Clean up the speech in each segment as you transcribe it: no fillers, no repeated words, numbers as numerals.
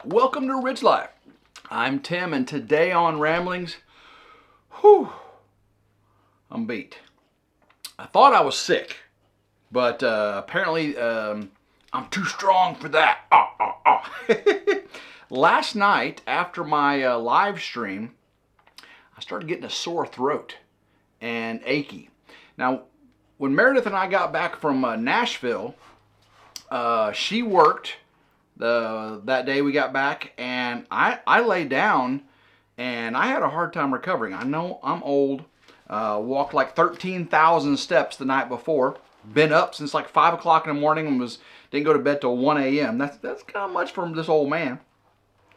Welcome to Ridge Life. I'm Tim, and today on Ramblings, I'm beat. I thought I was sick, but apparently I'm too strong for that. Last night, after my live stream, I started getting a sore throat and achy. Now, when Meredith and I got back from Nashville, she worked that day we got back, and I lay down and I had a hard time recovering. I know I'm old. Walked like 13,000 steps the night before. Been up since like 5 o'clock in the morning and didn't go to bed till 1 a.m. That's kind of much from this old man.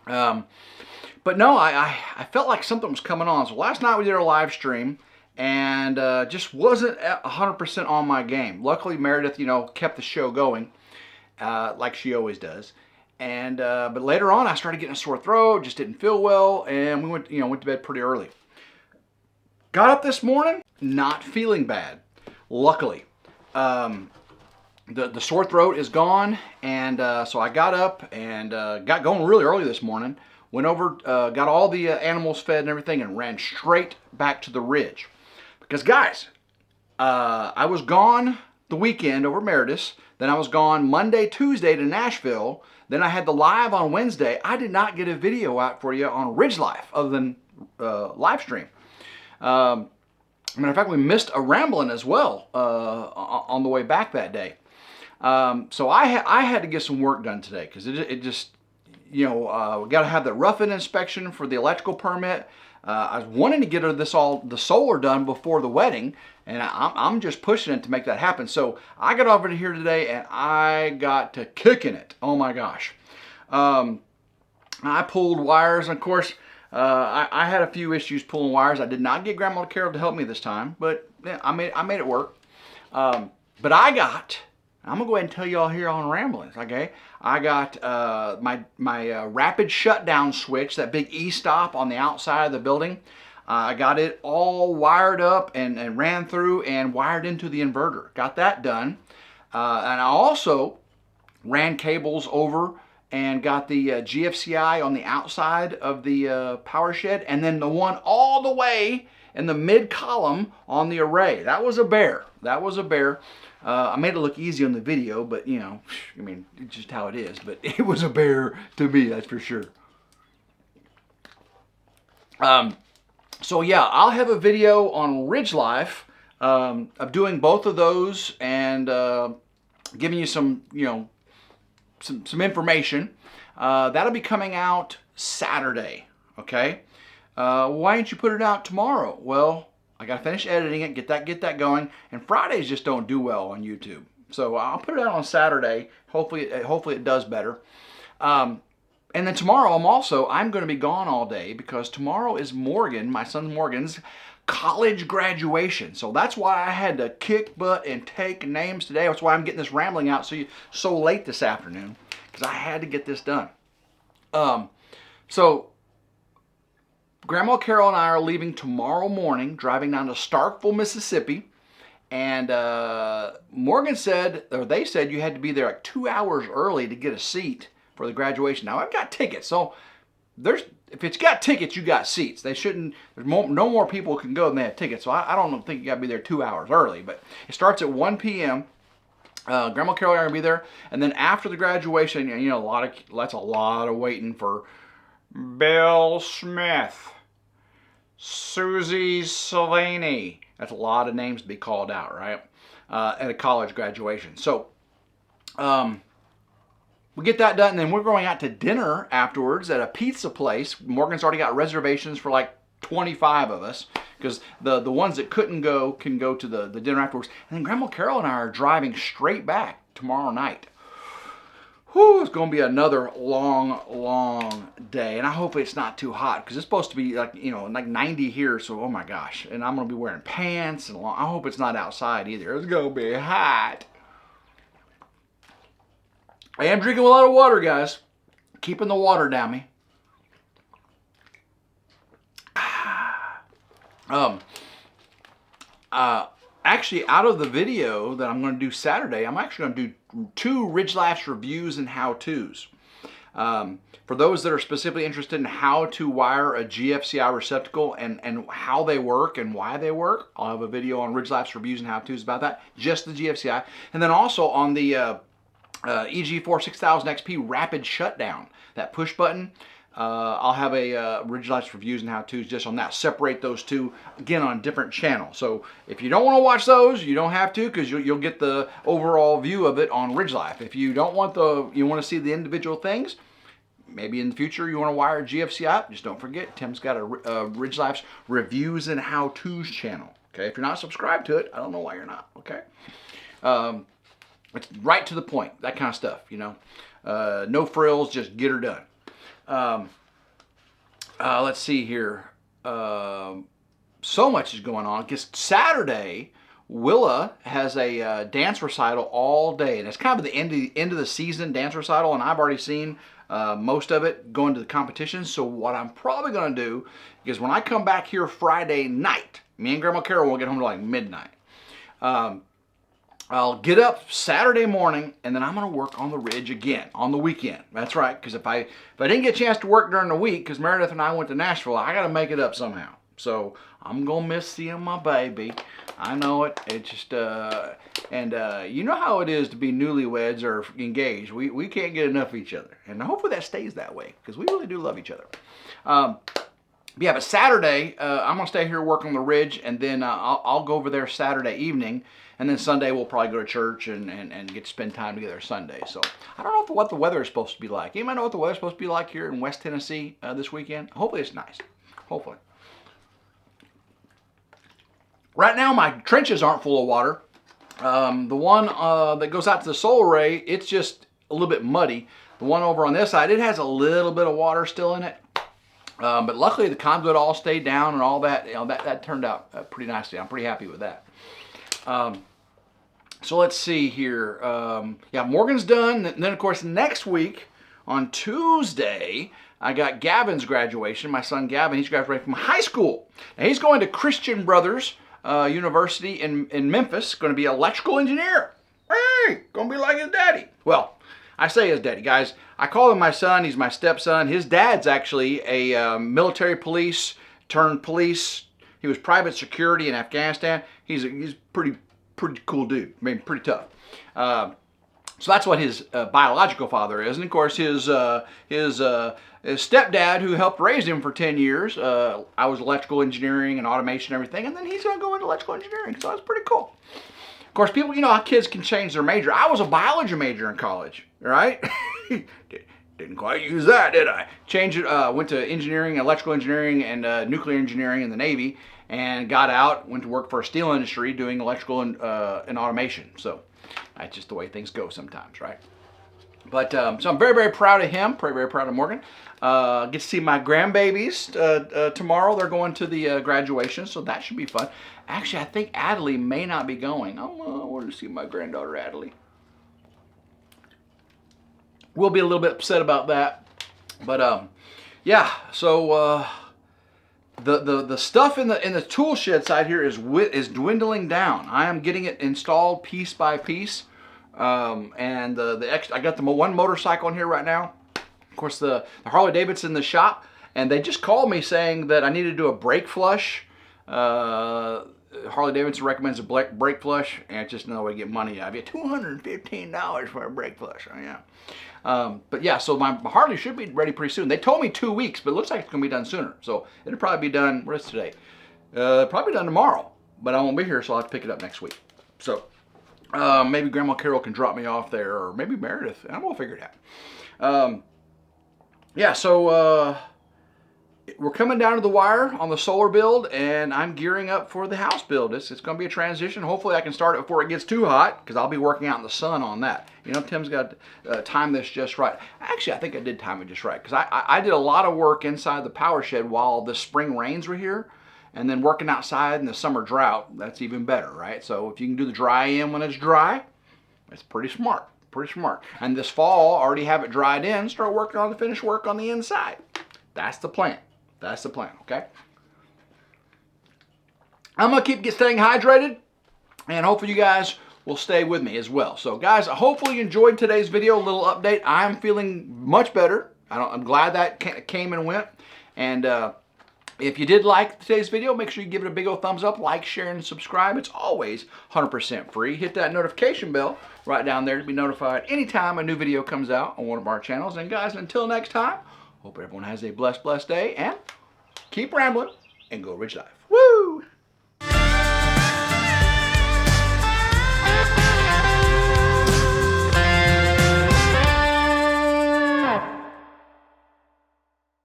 But no, I felt like something was coming on. So last night we did our live stream and just wasn't 100% on my game. Luckily Meredith, kept the show going like she always does. And but later on, I started getting a sore throat, just didn't feel well, and we went to bed pretty early. Got up this morning, not feeling bad. Luckily, the sore throat is gone, and so I got up and got going really early this morning. Went over, got all the animals fed and everything, and ran straight back to the ridge. Because guys, I was gone the weekend over Meredith. Then I was gone Monday, Tuesday to Nashville. Then I had the live on Wednesday. I did not get a video out for you on RidgeLife other than live stream. Matter of fact, we missed a rambling as well on the way back that day. So I had to get some work done today because it just, we got to have the rough-in inspection for the electrical permit. I was wanting to get the solar done before the wedding, and I'm just pushing it to make that happen. So I got over to here today, and I got to kicking it. Oh my gosh! I pulled wires, and of course, I had a few issues pulling wires. I did not get Grandma Carol to help me this time, but yeah, I made it work. But I'm gonna go ahead and tell y'all here on Ramblings, okay? I got my rapid shutdown switch, that big E-stop on the outside of the building. I got it all wired up and ran through and wired into the inverter. Got that done. And I also ran cables over and got the GFCI on the outside of the power shed, and then the one all the way in the mid column on the array. That was a bear. I made it look easy on the video, but it's just how it is. But it was a bear to me, that's for sure. So yeah, I'll have a video on RidgeLife of doing both of those and giving you some information. That'll be coming out Saturday. Okay. Why didn't you put it out tomorrow? Well, I got to finish editing it, get that going, and Fridays just don't do well on YouTube. So I'll put it out on Saturday. Hopefully it does better. And then tomorrow I'm going to be gone all day because tomorrow is my son Morgan's college graduation. So that's why I had to kick butt and take names today. That's why I'm getting this rambling out so late this afternoon, because I had to get this done. So Grandma Carol and I are leaving tomorrow morning, driving down to Starkville, Mississippi. And Morgan said, or they said, you had to be there like 2 hours early to get a seat for the graduation. Now, I've got tickets. So if it's got tickets, you got seats. No more people can go than they have tickets. So I don't think you got to be there 2 hours early. But it starts at 1 p.m. Grandma Carol and I are going to be there. And then after the graduation, that's a lot of waiting for Bill Smith, Susie Salini. That's a lot of names to be called out, right? At a college graduation. So we get that done, and then we're going out to dinner afterwards at a pizza place. Morgan's already got reservations for like 25 of us, because the ones that couldn't go can go to the dinner afterwards. And then Grandma Carol and I are driving straight back tomorrow night. Whew, it's going to be another long day, and I hope it's not too hot, because it's supposed to be like 90 here. So oh my gosh, and I'm going to be wearing pants, and I hope it's not outside either. It's going to be hot. I am drinking a lot of water, guys. Keeping the water down me. Actually, out of the video that I'm going to do Saturday, I'm actually going to do 2 RidgeLife's reviews and how-tos. For those that are specifically interested in how to wire a GFCI receptacle and how they work and why they work, I'll have a video on RidgeLife's reviews and how-tos about that, just the GFCI. And then also on the EG4 6000 XP rapid shutdown, that push button. I'll have a RidgeLife's reviews and how-tos just on that. Separate those two, again, on different channels. So if you don't want to watch those, you don't have to, because you'll get the overall view of it on RidgeLife. If you don't want you want to see the individual things, maybe in the future you want to wire GFCI, just don't forget, Tim's got a RidgeLife's reviews and how-tos channel. Okay, if you're not subscribed to it, I don't know why you're not. Okay, it's right to the point, that kind of stuff. You know, no frills, just get her done. Let's see here. So much is going on. Because Saturday, Willa has a dance recital all day, and it's kind of the end of the season dance recital, and I've already seen most of it going to the competition. So what I'm probably going to do is when I come back here Friday night, me and Grandma Carol will get home to like midnight. I'll get up Saturday morning, and then I'm going to work on the ridge again on the weekend. That's right, because if I didn't get a chance to work during the week, because Meredith and I went to Nashville, I got to make it up somehow. So I'm going to miss seeing my baby. I know it. It's just, you know how it is to be newlyweds or engaged. We can't get enough of each other. And hopefully that stays that way, because we really do love each other. Yeah, but Saturday, I'm going to stay here work on the ridge, and then I'll go over there Saturday evening, and then Sunday we'll probably go to church and get to spend time together Sunday. So I don't know what the weather is supposed to be like. Anybody know what the weather's supposed to be like here in West Tennessee this weekend? Hopefully it's nice. Hopefully. Right now my trenches aren't full of water. The one that goes out to the solar array, it's just a little bit muddy. The one over on this side, it has a little bit of water still in it. But luckily the conduit all stayed down and all that. You know, that turned out pretty nicely. I'm pretty happy with that. So let's see here. Yeah, Morgan's done. And then of course next week on Tuesday, I got Gavin's graduation. My son Gavin, he's graduating from high school. Now he's going to Christian Brothers University in Memphis. Going to be an electrical engineer. Hey, going to be like his daddy. Well, I say his daddy, guys. I call him my son. He's my stepson. His dad's actually a military police turned police. He was private security in Afghanistan. He's pretty cool dude. I mean, pretty tough. So that's what his biological father is, and of course his stepdad, who helped raise him for 10 years. I was electrical engineering and automation and everything, and then he's going to go into electrical engineering. So that's pretty cool. Of course, people, you know how kids can change their major. I was a biology major in college, right? Didn't quite use that, did I? Changed it, went to engineering, electrical engineering, and nuclear engineering in the Navy, and got out, went to work for a steel industry doing electrical and automation. So that's just the way things go sometimes, right? But so I'm very, very proud of him. Very, very proud of Morgan. Get to see my grandbabies tomorrow. They're going to the graduation, so that should be fun. Actually, I think Adelie may not be going. I want to see my granddaughter Adelie. We'll be a little bit upset about that, but yeah. So the stuff in the tool shed side here is dwindling down. I am getting it installed piece by piece, and I got the one motorcycle in here right now. Of course, the Harley Davidson in the shop, and they just called me saying that I need to do a brake flush. Harley Davidson recommends a brake flush, and it's just another way to get money out of you. $215 for a brake flush. Oh, yeah. But yeah, so my Harley should be ready pretty soon. They told me 2 weeks, but it looks like it's going to be done sooner. So it'll probably be done, what is today? Probably done tomorrow, but I won't be here, so I'll have to pick it up next week. So maybe Grandma Carol can drop me off there, or maybe Meredith. I'm going to figure it out. Yeah, so we're coming down to the wire on the solar build, and I'm gearing up for the house build. It's going to be a transition. Hopefully I can start it before it gets too hot, because I'll be working out in the sun on that. You know, Tim's got to time this just right. Actually, I think I did time it just right, because I did a lot of work inside the power shed while the spring rains were here, and then working outside in the summer drought, that's even better, right? So if you can do the dry in when it's dry, that's pretty smart. Pretty smart. And this fall, already have it dried in, start working on the finished work on the inside. That's the plan. That's the plan, okay? I'm going to keep staying hydrated, and hopefully you guys will stay with me as well. So guys, hopefully you enjoyed today's video, a little update. I'm feeling much better. I'm glad that came and went. And if you did like today's video, make sure you give it a big old thumbs up, like, share, and subscribe. It's always 100% free. Hit that notification bell right down there to be notified anytime a new video comes out on one of our channels. And guys, until next time, hope everyone has a blessed day, and keep rambling and go Ridge Life.